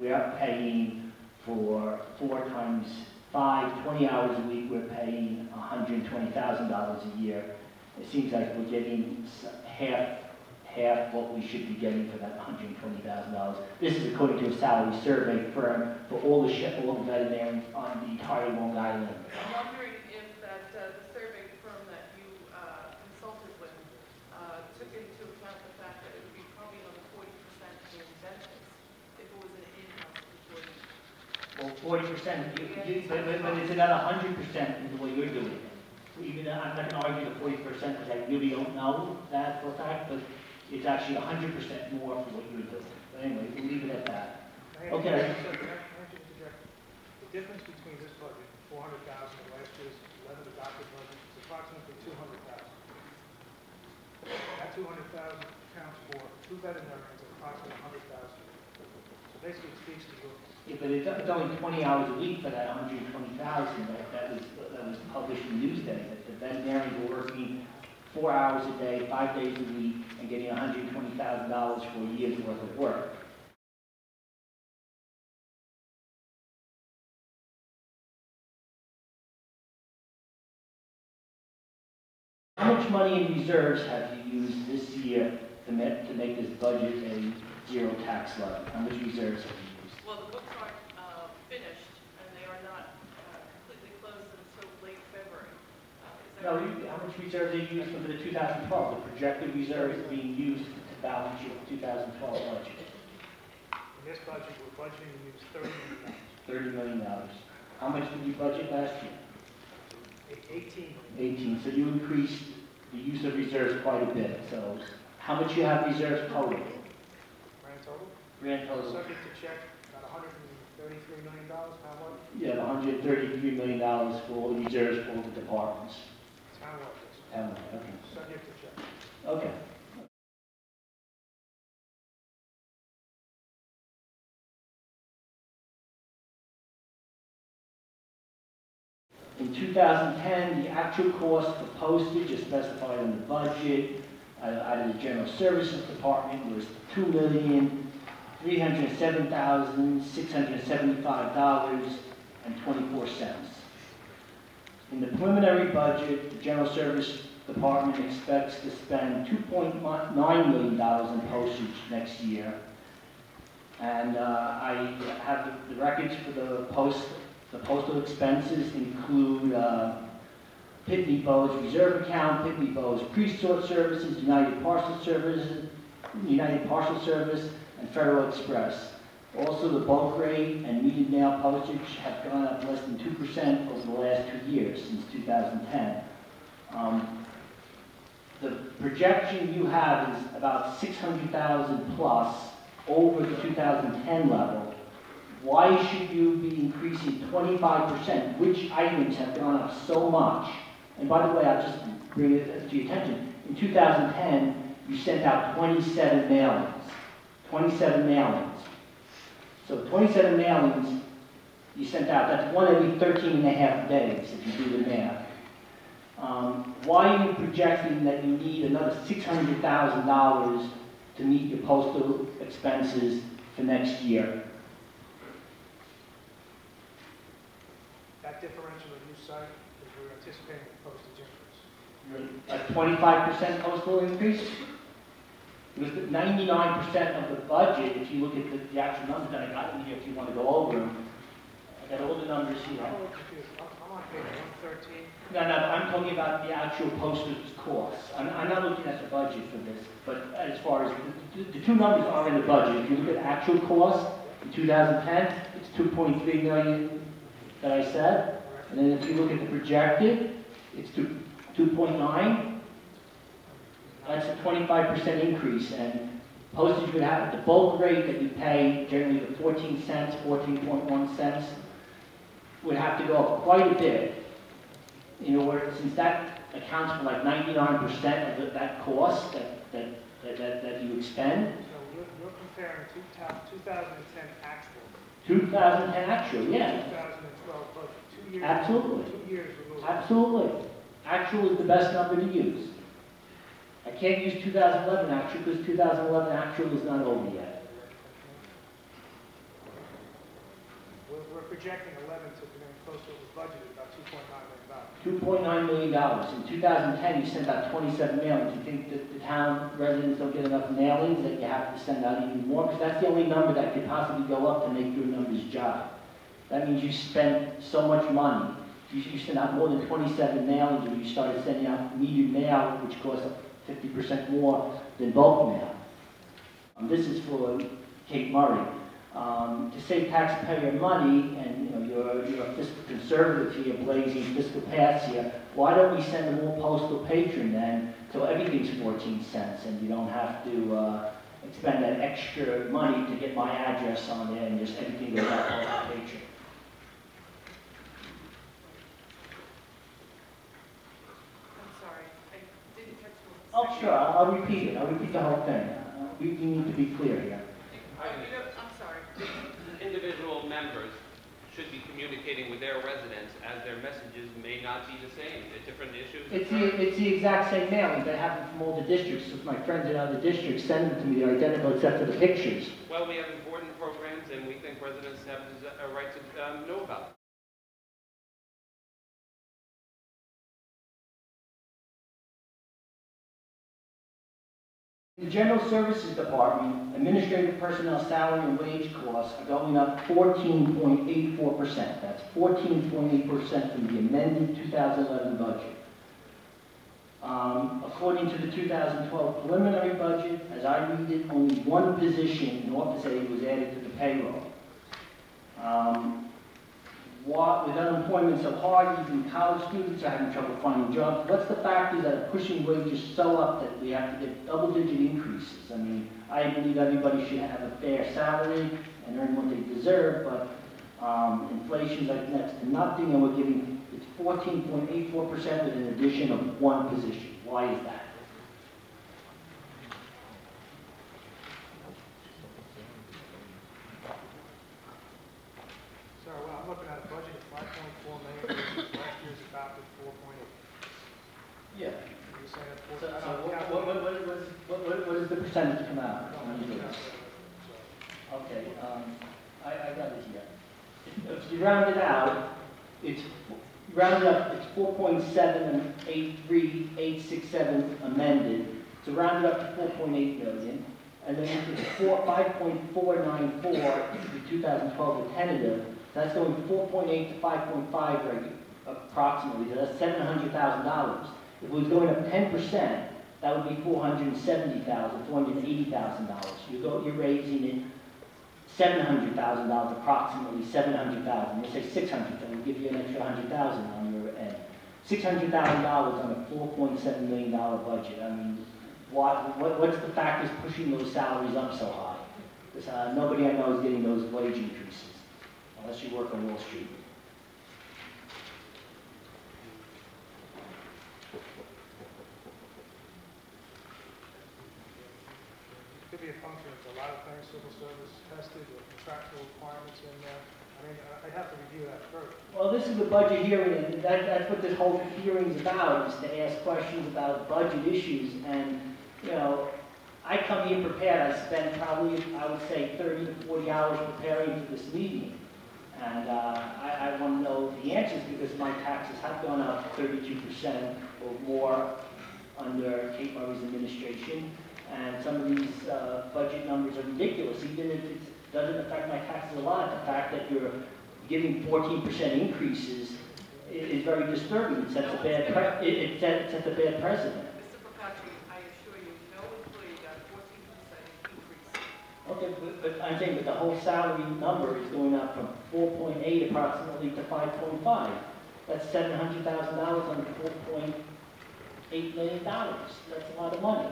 We are paying for 4 times 5, 20 hours a week. We're paying $120,000 a year. It seems like we're getting half what we should be getting for that $120,000. This is according to a salary survey firm for all the veterinarians on the entire Long Island. I'm wondering if the survey firm that you consulted with took into account the fact that it would be probably another 40% in benefits if it was an in-house employee. Well, 40%, but it's another 100% into what you're doing. Even I'm not going to argue the 40% because I really don't know that for a fact, but it's actually 100% more for what you're doing. But anyway, we'll leave it at that. Okay. The difference between this budget, 400,000, and last year's 11 adopted budget is approximately 200,000. That 200,000 accounts for 2 veterinarians and approximately 100,000. So basically, it speaks to your. Yeah, but it's only 20 hours a week for that 120,000 that was published in Newsday. That the veterinarians were working 4 hours a day, 5 days a week, and getting $120,000 for a year's worth of work. How much money in reserves have you used this year to make this budget a zero tax levy? How much reserves have you used? Well, the books aren't finished, and they are not completely closed until late February. No, how much reserves are you using for the 2012? The projected reserves being used to balance your 2012 budget. In this budget, we're budgeting to use $30 $30 million. million. How much did you budget last year? 18. 18. So you increased the use of reserves quite a bit. So how much you have reserves total? Grand total? Grand total. Subject to check, about $133 million. How much? Yeah, $133 million for all the reserves for all the departments. Townwide. Okay. Subject to check. Okay. In 2010, the actual cost for postage is specified in the budget out of the General Services Department was $2,307,675.24. In the preliminary budget, the General Service Department expects to spend $2.9 million in postage next year. And I have the records for the postal expenses include Pitney Bowes Reserve Account, Pitney Bowes Pre-Sort Services, United Parcel Service, and Federal Express. Also, the bulk rate and median mail postage have gone up less than 2% over the last 2 years, since 2010. The projection you have is about 600,000 plus over the 2010 level. Why should you be increasing 25%? Which items have gone up so much? And by the way, I'll just bring it to your attention. In 2010, you sent out 27 mailings. 27 mailings. So 27 mailings you sent out, that's one every 13 and a half days, if you do the math. Why are you projecting that you need another $600,000 to meet your postal expenses for next year? That differential that you cite is we're anticipating a postage increase. A 25% postal increase? It was 99% of the budget, if you look at the actual numbers that I got in here, if you want to go over them. I got all the numbers here. I'm a little confused. I'm on page 113. No, I'm talking about the actual postage costs. I'm not looking at the budget for this, but as far as the two numbers are in the budget. If you look at actual costs in 2010, it's 2.3 million that I said, and then if you look at the projected, it's 2.9. That's a 25% increase, and postage would have the bulk rate that you pay, generally the 14 cents, 14.1 cents, would have to go up quite a bit in order, since that accounts for like 99% of that cost that you expend. So you're comparing 2010 actual. 2010 actual, yeah. 2012 budget. 2 years. Absolutely. 2 years removed. Absolutely. Actual is the best number to use. I can't use 2011 actual because 2011 actual is not over yet. projecting 11 to getting close to what was budgeted, about $2.9 million. $2.9 million. In 2010, you sent out 27 mailings. You think that the town residents don't get enough mailings, that you have to send out even more? Because that's the only number that could possibly go up to make your numbers jive. That means you spent so much money. You sent out more than 27 mailings, and you started sending out metered mail, which costs 50% more than bulk mail. This is for Cape Murray. To save taxpayer money, and you're a fiscal conservative here, blazing fiscal paths here, why don't we send a more postal patron then, so everything's 14 cents, and you don't have to expend that extra money to get my address on there, and just everything goes out postal patron. I'm sorry, I didn't catch you. Oh, sure, I'll repeat it. I'll repeat the whole thing. We need to be clear here. I'm sorry. Individual members should be communicating with their residents, as their messages may not be the same. They're different issues. It's the exact same mailing that happened from all the districts. If my friends in other districts send them to me, they're identical except for the pictures. Well, we have important programs, and we think residents have a right to know about them. The General Services Department, administrative personnel salary and wage costs are going up 14.84%. That's 14.8% from the amended 2011 budget. According to the 2012 preliminary budget, as I read it, only one position in office aid was added to the payroll. With unemployment so hard, even college students are having trouble finding jobs. What's the factors that are pushing wages so up that we have to get double-digit increases? I mean, I believe everybody should have a fair salary and earn what they deserve, but inflation's like next to nothing, and we're giving, it's 14.84% with an addition of one position. Why is that? So I'm looking at a budget of $5.4 million versus last year's adopted $4.8. Yeah. You're saying that So, I so don't count what does the percentage come out? I don't count that, Okay, I got it here. If you round it out, it's rounded up, it's 4.783867 amended. So rounded up to 4.8 million. And then it's 5.494 for the 2012 tentative. That's going 4.8 to 5.5 approximately. So that's $700,000. If it was going up 10%, that would be $470,000, $480,000. You're raising it $700,000, approximately $700,000. We'll say $600,000. That will give you an extra $100,000 on your end. $600,000 on a $4.7 million budget. I mean, what's the factors pushing those salaries up so high? Because nobody I know is getting those wage increases, unless you work on Wall Street. It could be a function of a lot of things, civil service tested, or contractual requirements in there. I mean, I'd have to review that further. Well, this is a budget hearing, and that's what this whole hearing is about, is to ask questions about budget issues. And, you know, I come here prepared. I spend probably, I would say, 30 to 40 hours preparing for this meeting. And I want to know the answers because my taxes have gone up 32% or more under Cape Murray's administration. And some of these budget numbers are ridiculous, even if it doesn't affect my taxes a lot. The fact that you're giving 14% increases is very disturbing. It sets a bad precedent. Mr. Procacci, I assure you, no employee got 14% increase. Okay, but I'm saying that the whole salary number is going up from 4.8 approximately to 5.5. That's $700,000 on $4.8 million. That's a lot of money.